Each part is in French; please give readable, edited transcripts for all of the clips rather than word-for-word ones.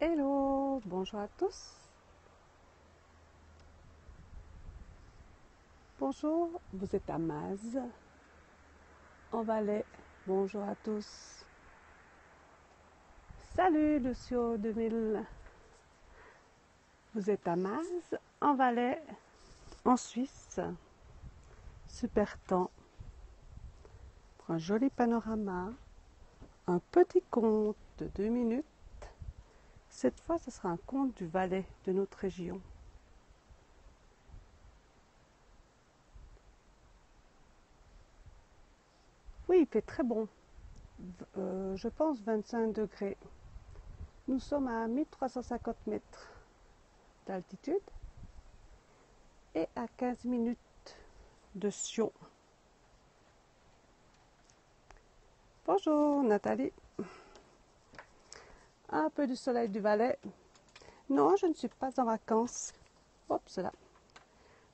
Hello, bonjour à tous. Bonjour, vous êtes à Maz, en Valais. Bonjour à tous. Salut Lucio 2000. Vous êtes à Maz, en Valais, en Suisse. Super temps pour un joli panorama. Un petit conte de 2 minutes. Cette fois, ce sera un conte du Valais de notre région. Oui, il fait très bon. Je pense 25 degrés. Nous sommes à 1350 mètres d'altitude et à 15 minutes de Sion. Bonjour Nathalie. Un peu du soleil du Valais. Non, je ne suis pas en vacances. Hop, cela.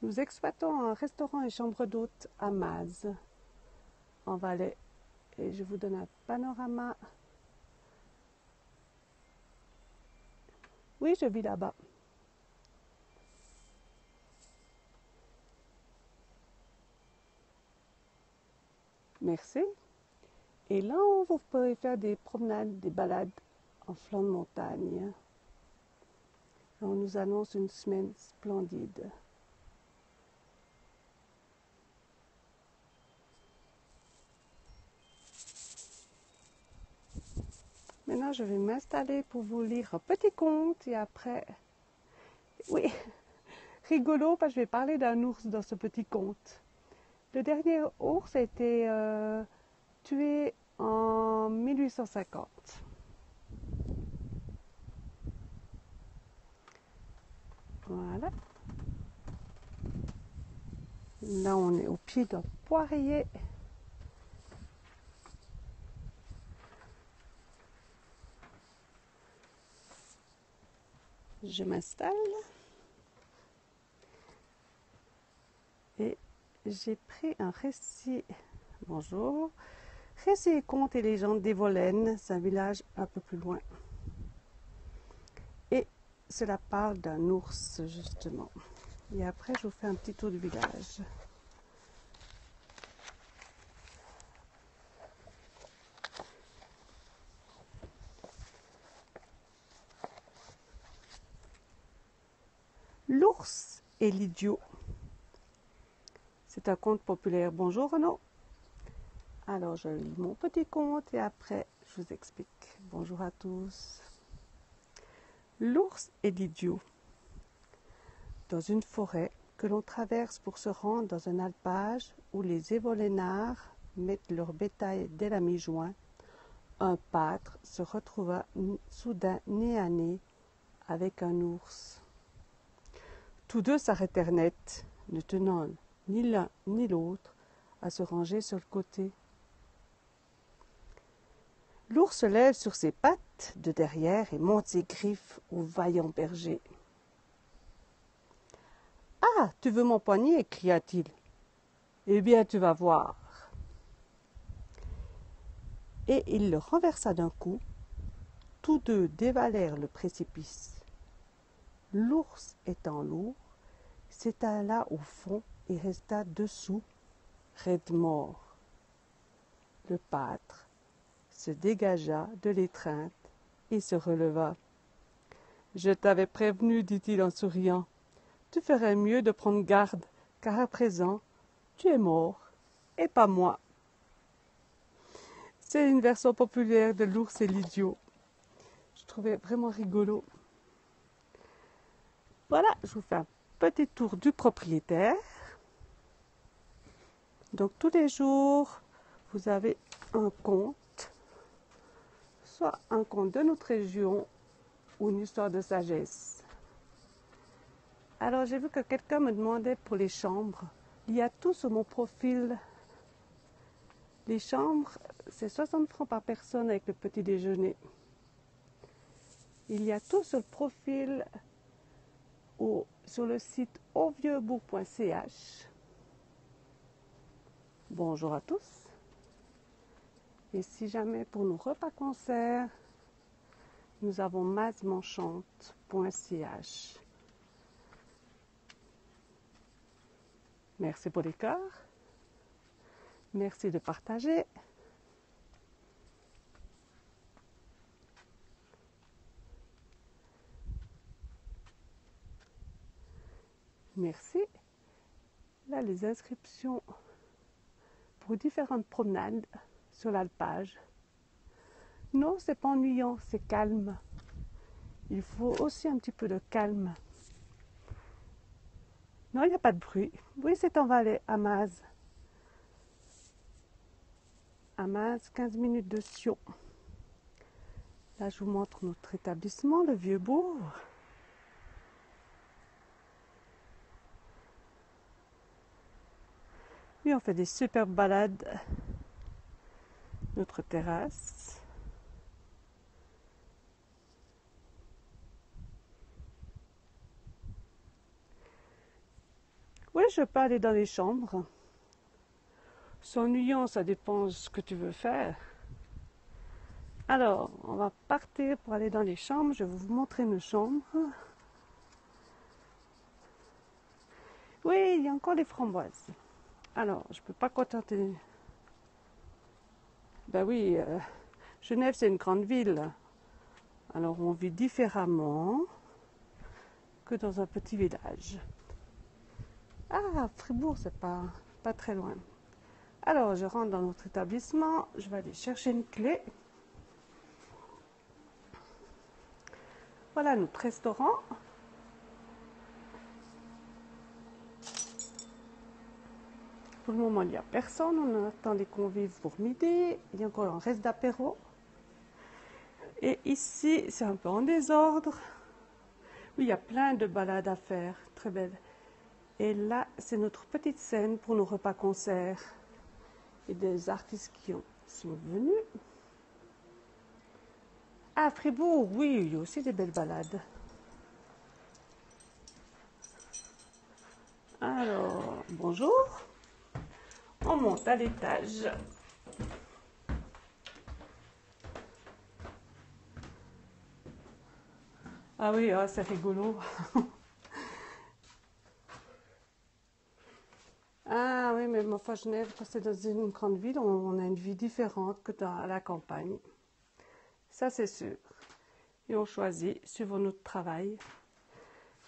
Nous exploitons un restaurant et chambre d'hôte à Maz, en Valais. Et je vous donne un panorama. Oui, je vis là-bas. Merci. Et là, vous pourrez faire des promenades, des balades en flanc de montagne. On nous annonce une semaine splendide. Maintenant, je vais m'installer pour vous lire un petit conte et après, oui, rigolo parce que je vais parler d'un ours dans ce petit conte. Le dernier ours a été tué en 1850. Voilà. Là, on est au pied d'un poirier. Je m'installe et j'ai pris un récit. Bonjour. Récits et contes et légendes d'Evolène, c'est un village un peu plus loin. Et cela parle d'un ours, justement. Et après, je vous fais un petit tour du village. L'ours et l'idiot. C'est un conte populaire. Bonjour Renaud. Alors, je lis mon petit conte et après, je vous explique. Bonjour à tous. L'ours et l'idiot. Dans une forêt que l'on traverse pour se rendre dans un alpage où les évolénards mettent leur bétail dès la mi-juin, un pâtre se retrouva soudain nez à nez avec un ours. Tous deux s'arrêtèrent net, ne tenant ni l'un ni l'autre à se ranger sur le côté. L'ours se lève sur ses pattes de derrière et monte ses griffes au vaillant berger. « Ah, tu veux mon poignet » cria-t-il. « Eh bien, tu vas voir. » Et il le renversa d'un coup. Tous deux dévalèrent le précipice. L'ours étant lourd, s'étala au fond et resta dessous, raide mort. Le pâtre se dégagea de l'étreinte et se releva. « Je t'avais prévenu, dit-il en souriant. Tu ferais mieux de prendre garde, car à présent, tu es mort, et pas moi. » C'est une version populaire de l'ours et l'idiot. Je trouvais vraiment rigolo. Voilà, je vous fais un petit tour du propriétaire. Donc tous les jours, vous avez un conte, soit un conte de notre région ou une histoire de sagesse. Alors j'ai vu que quelqu'un me demandait pour les chambres. Il y a tout sur mon profil. Les chambres, c'est 60 francs par personne avec le petit déjeuner. Il y a tout sur le profil sur le site auvieuxbourg.ch. Bonjour à tous. Et si jamais pour nos repas concerts, nous avons mazmonchante.ch. Merci pour les cœurs. Merci de partager. Merci. Là, les inscriptions pour différentes promenades sur l'alpage. Non, c'est pas ennuyant, c'est calme. Il faut aussi un petit peu de calme. Non, il n'y a pas de bruit. Oui, c'est en Valais, à Maz. À Maz, 15 minutes de Sion. Là, je vous montre notre établissement, le Vieux-Bourg. Oui, on fait des superbes balades. Notre terrasse. Oui, je peux aller dans les chambres. C'est ennuyant, ça dépend de ce que tu veux faire. Alors, on va partir pour aller dans les chambres. Je vais vous montrer nos chambres. Oui, il y a encore les framboises. Alors, je ne peux pas contenter. Ben oui, Genève, c'est une grande ville. Alors, on vit différemment que dans un petit village. Ah, Fribourg, c'est pas très loin. Alors, je rentre dans notre établissement. Je vais aller chercher une clé. Voilà notre restaurant. Pour le moment, il n'y a personne. On attend les convives pour midi. Il y a encore un reste d'apéro. Et ici, c'est un peu en désordre. Oui, il y a plein de balades à faire. Très belle. Et là, c'est notre petite scène pour nos repas-concerts. Et des artistes qui sont venus. Ah, Fribourg, oui, il y a aussi des belles balades. Alors, bonjour. On monte à l'étage. Ah oui, oh, c'est rigolo. Ah oui, mais enfin, Genève, quand c'est dans une grande ville, on a une vie différente que à la campagne. Ça, c'est sûr. Et on choisit suivant notre travail.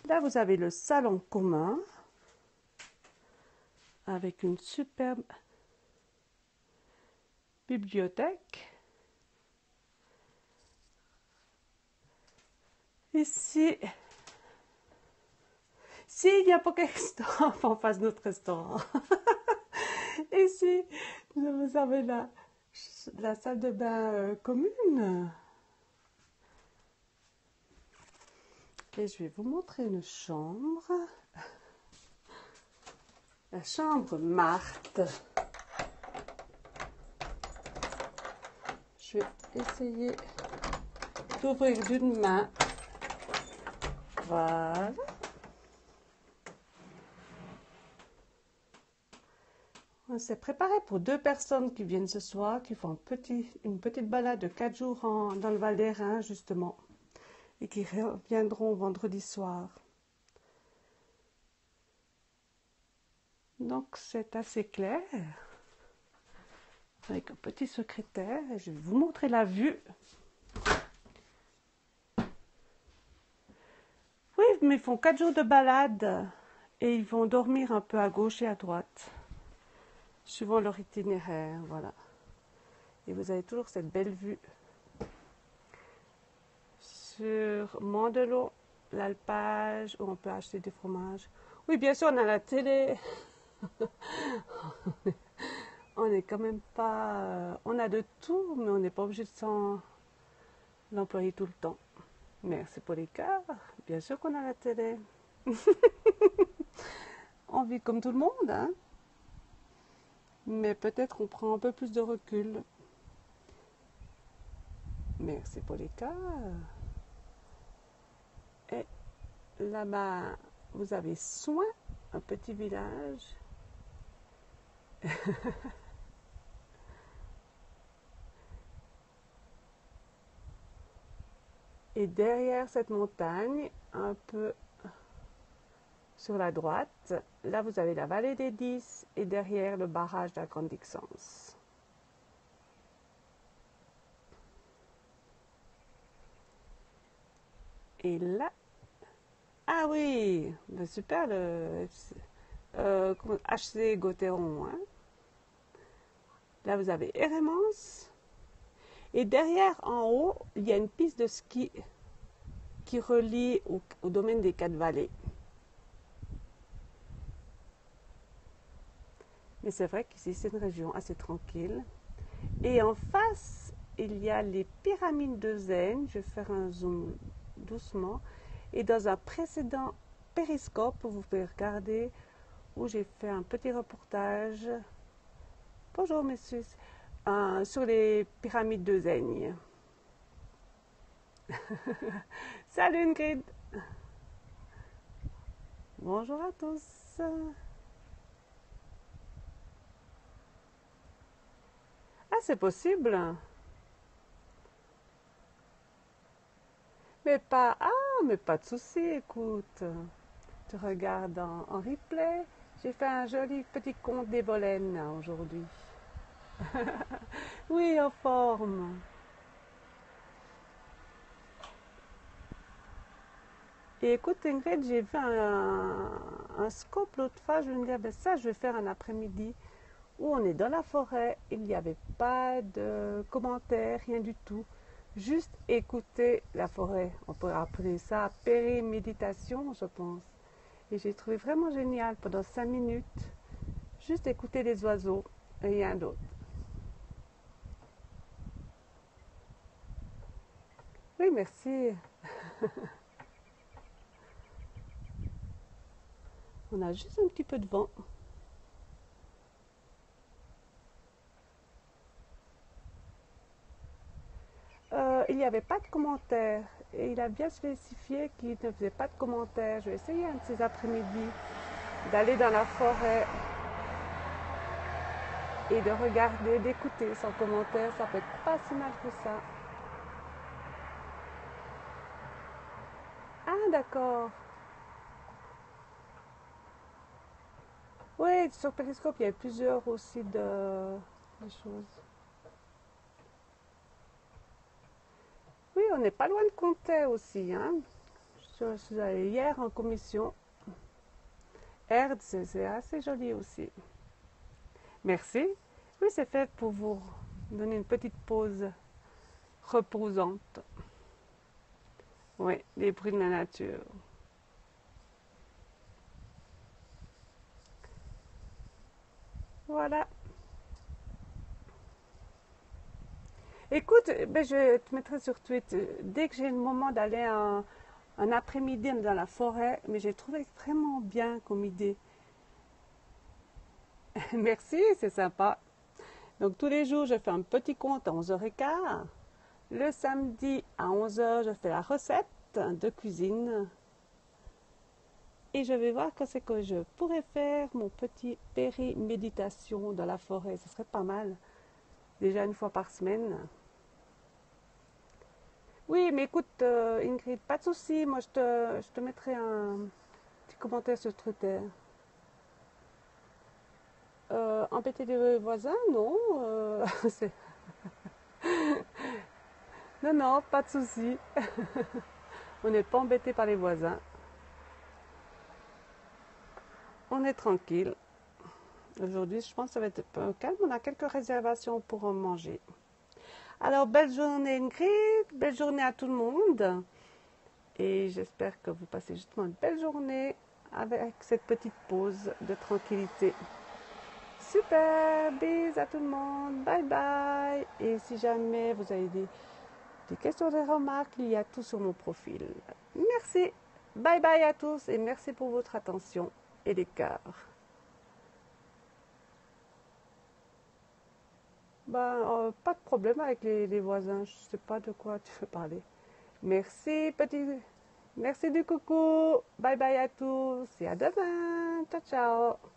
Là, vous avez le salon commun avec une superbe bibliothèque. Ici, il n'y a pas qu'un restaurant en face de notre restaurant. Ici, vous avez la salle de bain commune. Et je vais vous montrer une chambre. La chambre Marthe. Je vais essayer d'ouvrir d'une main. Voilà. On s'est préparé pour 2 personnes qui viennent ce soir, qui font une petite balade de 4 jours dans le Val d'Airain, justement, et qui reviendront vendredi soir. Donc, c'est assez clair, avec un petit secrétaire. Et je vais vous montrer la vue. Oui, mais ils font 4 jours de balade et ils vont dormir un peu à gauche et à droite, suivant leur itinéraire, voilà. Et vous avez toujours cette belle vue sur Mandelot, l'alpage, où on peut acheter des fromages. Oui, bien sûr, on a la télé. On n'est quand même pas... on a de tout, mais on n'est pas obligé de l'employer tout le temps. Merci pour les cœurs. Bien sûr qu'on a la télé. On vit comme tout le monde, hein. Mais peut-être on prend un peu plus de recul. Merci pour les cœurs. Et là-bas, vous avez Soin, un petit village. Et derrière cette montagne, un peu sur la droite, là vous avez la vallée des 10 et derrière le barrage de la Grande Dixence. Et là, ah oui, super le HC Gauthieron. Hein. Là vous avez Hérémence. Et derrière, en haut, il y a une piste de ski qui relie au domaine des 4 vallées. Mais c'est vrai qu'ici, c'est une région assez tranquille. Et en face, il y a les pyramides de Zène. Je vais faire un zoom doucement. Et dans un précédent périscope, vous pouvez regarder où j'ai fait un petit reportage. Bonjour messieurs, sur les pyramides de Zène. Salut Ingrid. Bonjour à tous. Ah, c'est possible. Mais pas de souci, écoute. Tu regardes en replay. J'ai fait un joli petit conte des Bolènes aujourd'hui. Oui, en forme. Et écoute, Ingrid, j'ai vu un scope l'autre fois. Je me disais, ben ça, je vais faire un après-midi où on est dans la forêt. Il n'y avait pas de commentaires, rien du tout. Juste écouter la forêt. On pourrait appeler ça périméditation, je pense. Et j'ai trouvé vraiment génial pendant 5 minutes. Juste écouter les oiseaux et rien d'autre. Oui, merci. On a juste un petit peu de vent. Il n'y avait pas de commentaires. Et il a bien spécifié qu'il ne faisait pas de commentaires. Je vais essayer un de ces après-midi d'aller dans la forêt et de regarder, d'écouter sans commentaire. Ça peut être pas si mal que ça. Ah, d'accord. Oui, sur Periscope, il y a plusieurs aussi de choses. Oui, on n'est pas loin de Comté aussi. Hein. Je suis allée hier en commission. Erd, c'est assez joli aussi. Merci. Oui, c'est fait pour vous donner une petite pause reposante. Oui, les bruits de la nature. Voilà. Écoute, ben je te mettrai sur Twitter. Dès que j'ai le moment d'aller un après-midi dans la forêt, mais j'ai trouvé vraiment bien comme idée. Merci, c'est sympa. Donc tous les jours, je fais un petit compte à 11h15. Le samedi à 11h, je fais la recette de cuisine. Et je vais voir quand c'est que je pourrais faire mon petit péri-méditation dans la forêt. Ce serait pas mal. Déjà une fois par semaine. Oui, mais écoute, Ingrid, pas de souci. Moi, je te mettrai un petit commentaire sur Twitter. Embêter les voisins? Non. Non, non, pas de souci. On n'est pas embêté par les voisins. On est tranquille. Aujourd'hui, je pense que ça va être un peu calme. On a quelques réservations pour en manger. Alors, belle journée Ingrid, belle journée à tout le monde. Et j'espère que vous passez justement une belle journée avec cette petite pause de tranquillité. Super, bis à tout le monde, bye bye. Et si jamais vous avez des questions, des remarques, il y a tout sur mon profil. Merci, bye bye à tous et merci pour votre attention et les cœurs. Pas de problème avec les voisins, je ne sais pas de quoi tu veux parler. Merci, merci du coucou, bye bye à tous et à demain, ciao ciao.